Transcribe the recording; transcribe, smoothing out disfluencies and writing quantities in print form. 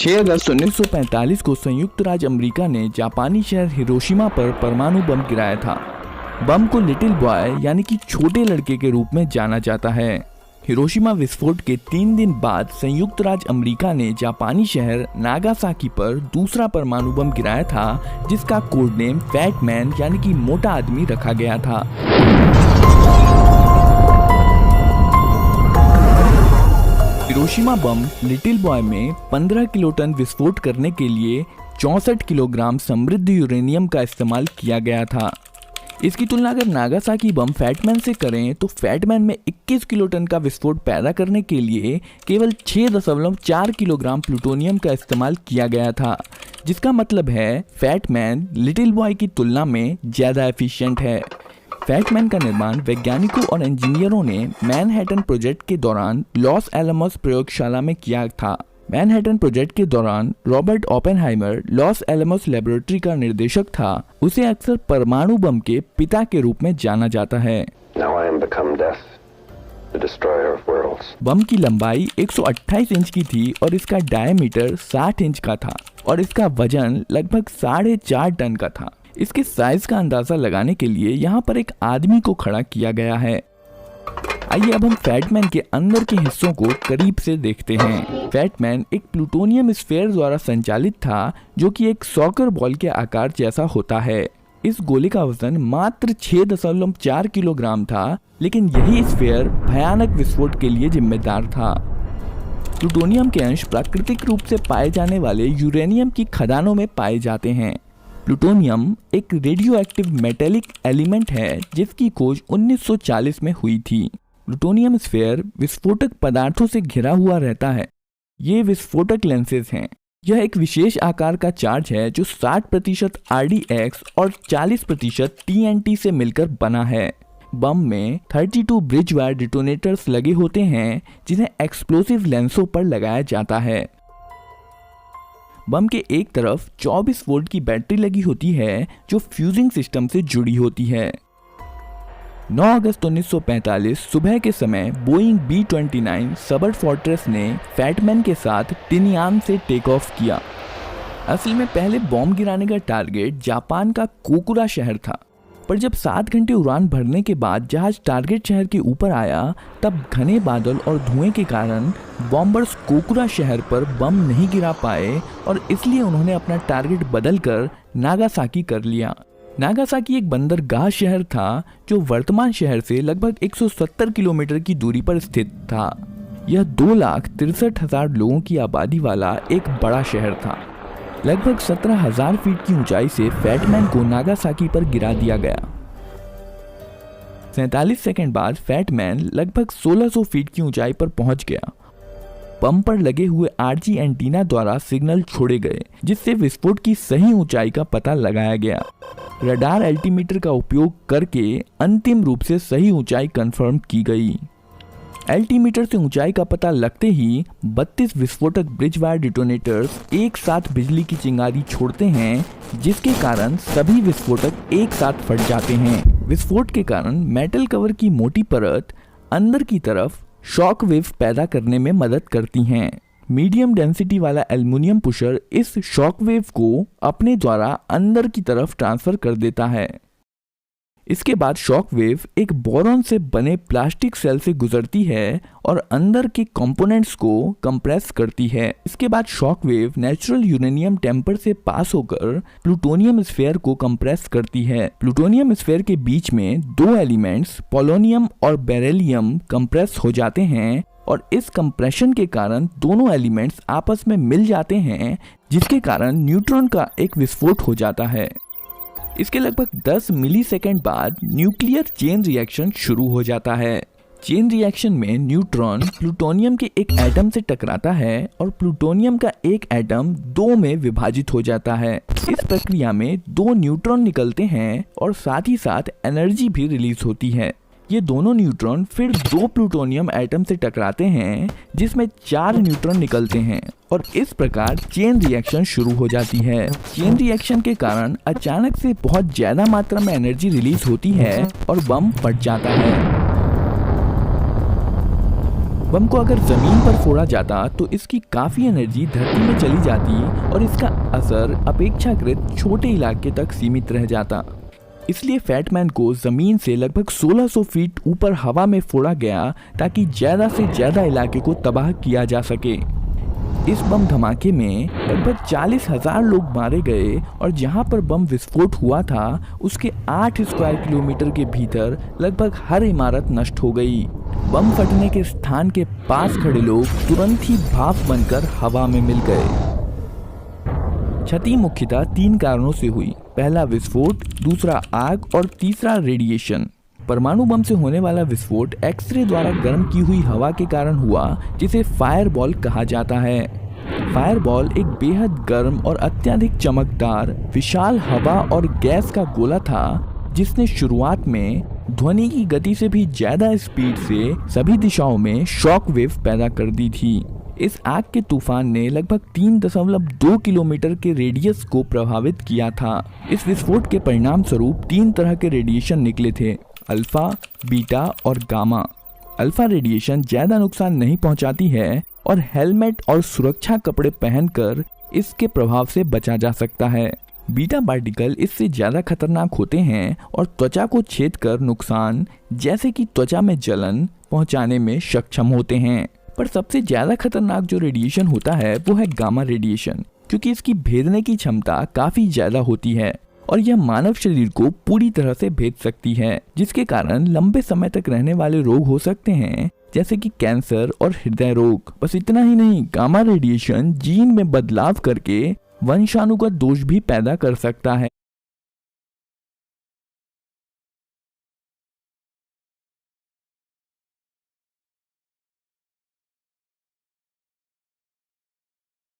6 अगस्त 1945 को संयुक्त राज्य अमेरिका ने जापानी शहर हिरोशिमा पर परमाणु बम गिराया था। बम को लिटिल बॉय यानी कि छोटे लड़के के रूप में जाना जाता है। हिरोशिमा विस्फोट के 3 दिन बाद संयुक्त राज्य अमेरिका ने जापानी शहर नागासाकी पर दूसरा परमाणु बम गिराया था, जिसका कोड नेम फैट मैन यानी कि मोटा आदमी रखा गया था। हिरोशिमा बम लिटिल बॉय में 15 किलोटन विस्फोट करने के लिए 64 किलोग्राम समृद्ध यूरेनियम का इस्तेमाल किया गया था। इसकी तुलना अगर नागासाकी बम फैटमैन से करें तो फैटमैन में 21 किलोटन का विस्फोट पैदा करने के लिए केवल 6.4 किलोग्राम प्लूटोनियम का इस्तेमाल किया गया था, जिसका मतलब है फैटमैन लिटिल बॉय की तुलना में ज़्यादा एफिशिएंट है। फैटमैन का निर्माण वैज्ञानिकों और इंजीनियरों ने मैनहट्टन प्रोजेक्ट के दौरान लॉस एलमोस प्रयोगशाला में किया था। मैनहट्टन प्रोजेक्ट के दौरान Robert Oppenheimer loss Alamos laboratory का निर्देशक था। उसे अक्सर परमाणु बम के पिता के रूप में जाना जाता है। बम की लंबाई 128 इंच की थी और इसका डायमीटर 60 इंच का था और इसका वजन लगभग 4.5 टन का था। इसके साइज का अंदाजा लगाने के लिए यहाँ पर एक आदमी को खड़ा किया गया है। आइए अब हम फैटमैन के अंदर के हिस्सों को करीब से देखते हैं। फैटमैन एक प्लूटोनियम स्फीयर द्वारा संचालित था, जो कि एक सॉकर बॉल के आकार जैसा होता है। इस गोले का वजन मात्र 6.4 किलोग्राम था, लेकिन यही स्फीयर भयानक विस्फोट के लिए जिम्मेदार था। प्लूटोनियम के अंश प्राकृतिक रूप से पाए जाने वाले यूरेनियम की खदानों में पाए जाते हैं। प्लूटोनियम एक रेडियो एक्टिव मेटेलिक एलिमेंट है, जिसकी खोज 1940 में हुई थी। प्लूटोनियम स्फीयर विस्फोटक पदार्थों से घिरा हुआ रहता है। ये विस्फोटक लेंसेज हैं। यह एक विशेष आकार का चार्ज है जो 60% RDX और 40% TNT से मिलकर बना है। बम में 32 ब्रिज वायर डिटोनेटर्स लगे होते हैं, जिन्हें एक्सप्लोसिव लेंसों पर लगाया जाता है। बम के एक तरफ 24 वोल्ट की बैटरी लगी होती है, जो फ्यूजिंग सिस्टम से जुड़ी होती है। 9 अगस्त 1945 सुबह के समय बोइंग B-29 सबर्ट फोर्ट्रेस ने फैटमैन के साथ टिनयान से टेक ऑफ किया। असल में पहले बॉम्ब गिराने का टारगेट जापान का कोकुरा शहर था, पर जब 7 घंटे उड़ान भरने के बाद जहाज टारगेट शहर के ऊपर आया, तब घने बादल और धुएं के कारण बॉम्बर्स कोकुरा शहर पर बम नहीं गिरा पाए और इसलिए उन्होंने अपना टारगेट बदलकर नागासाकी कर लिया। नागासाकी एक बंदरगाह शहर था, जो वर्तमान शहर से लगभग 170 किलोमीटर की दूरी पर स्थित था। यह 2,63,000 लोगों की आबादी वाला एक बड़ा शहर था। लगभग 17,000 फीट की ऊंचाई से फैटमैन को नागासाकी पर गिरा दिया गया। 47 सेकंड बाद फैटमैन लगभग 1600 फीट की ऊंचाई पर पहुंच गया। बम पर लगे हुए RG एंटीना द्वारा सिग्नल छोड़े गए, जिससे विस्फोट की सही ऊंचाई का पता लगाया गया। रडार एल्टीमीटर का उपयोग करके अंतिम रूप से सही ऊंचाई कंफर्म की गई। एल्टीमीटर से ऊंचाई का पता लगते ही 32 विस्फोटक ब्रिज वायर डिटोनेटर्स एक साथ बिजली की चिंगारी छोड़ते हैं, जिसके कारण सभी विस्फोटक एक साथ फट जाते हैं। विस्फोट के कारण मेटल कवर की मोटी परत अंदर की तरफ शॉक वेव पैदा करने में मदद करती हैं। मीडियम डेंसिटी वाला एल्युमिनियम पुशर इस शॉक वेव को अपने द्वारा अंदर की तरफ ट्रांसफर कर देता है। इसके बाद शॉक वेव एक बोरॉन से बने प्लास्टिक सेल से गुजरती है और अंदर के कंपोनेंट्स को कंप्रेस करती है। इसके बाद shock wave natural uranium tamper से पास होकर प्लूटोनियम स्फीयर को कंप्रेस करती है। प्लूटोनियम स्फीयर के बीच में 2 एलिमेंट्स पोलोनियम और बेरिलियम कंप्रेस हो जाते हैं और इस कंप्रेशन के कारण दोनों एलिमेंट्स आपस में मिल जाते हैं, जिसके कारण न्यूट्रॉन का एक विस्फोट हो जाता है। इसके लगभग 10 मिलीसेकंड बाद न्यूक्लियर चेन रिएक्शन शुरू हो जाता है। चेन रिएक्शन में न्यूट्रॉन प्लूटोनियम के एक एटम से टकराता है और प्लूटोनियम का एक एटम 2 में विभाजित हो जाता है। इस प्रक्रिया में 2 न्यूट्रॉन निकलते हैं और साथ ही साथ एनर्जी भी रिलीज होती है। ये दोनों न्यूट्रॉन फिर 2 प्लूटोनियम एटम से टकराते हैं, जिसमें 4 न्यूट्रॉन निकलते हैं और इस प्रकार चेन रिएक्शन शुरू हो जाती है। चेन रिएक्शन के कारण अचानक से बहुत ज्यादा मात्रा में एनर्जी रिलीज होती है और बम फट जाता है। बम को अगर जमीन पर फोड़ा जाता तो इसकी काफी एनर्जी धरती में चली जाती और इसका असर अपेक्षाकृत छोटे इलाके तक सीमित रह जाता। इसलिए फैटमैन को जमीन से लगभग 1600 फीट ऊपर हवा में फोड़ा गया ताकि ज्यादा से ज्यादा इलाके को तबाह किया जा सके। इस बम धमाके में लगभग 40,000 लोग मारे गए और जहां पर बम विस्फोट हुआ था उसके 8 स्क्वायर किलोमीटर के भीतर लगभग हर इमारत नष्ट हो गई। बम फटने के स्थान के पास खड़े लोग तुरंत ही भाप बनकर हवा में मिल गए। क्षति मुख्यतः 3 कारणों से हुई। पहला विस्फोट, दूसरा आग और तीसरा रेडिएशन। परमाणु बम से होने वाला विस्फोट एक्सरे द्वारा गर्म की हुई हवा के कारण हुआ, जिसे फायरबॉल कहा जाता है। फायरबॉल एक बेहद गर्म और अत्यधिक चमकदार विशाल हवा और गैस का गोला था जिसने शुरुआत में ध्वनि की गति से भी ज्यादा स्पीड से सभी दिशाओं में शॉक वेव पैदा कर दी थी। इस आग के तूफान ने लगभग 3.2 किलोमीटर के रेडियस को प्रभावित किया था। इस विस्फोट के परिणाम स्वरूप 3 तरह के रेडिएशन निकले थे, अल्फा, बीटा और गामा। अल्फा रेडिएशन ज्यादा नुकसान नहीं पहुंचाती है और हेलमेट और सुरक्षा कपड़े पहनकर इसके प्रभाव से बचा जा सकता है। बीटा पार्टिकल इससे ज्यादा खतरनाक होते हैं और त्वचा को छेद कर नुकसान जैसे कि त्वचा में जलन पहुंचाने में सक्षम होते हैं। पर सबसे ज्यादा खतरनाक जो रेडिएशन होता है वो है गामा रेडिएशन, क्योंकि इसकी भेदने की क्षमता काफी ज्यादा होती है और यह मानव शरीर को पूरी तरह से भेद सकती है, जिसके कारण लंबे समय तक रहने वाले रोग हो सकते हैं जैसे कि कैंसर और हृदय रोग। बस इतना ही नहीं, गामा रेडिएशन जीन में बदलाव करके वंशानुगत दोष भी पैदा कर सकता है।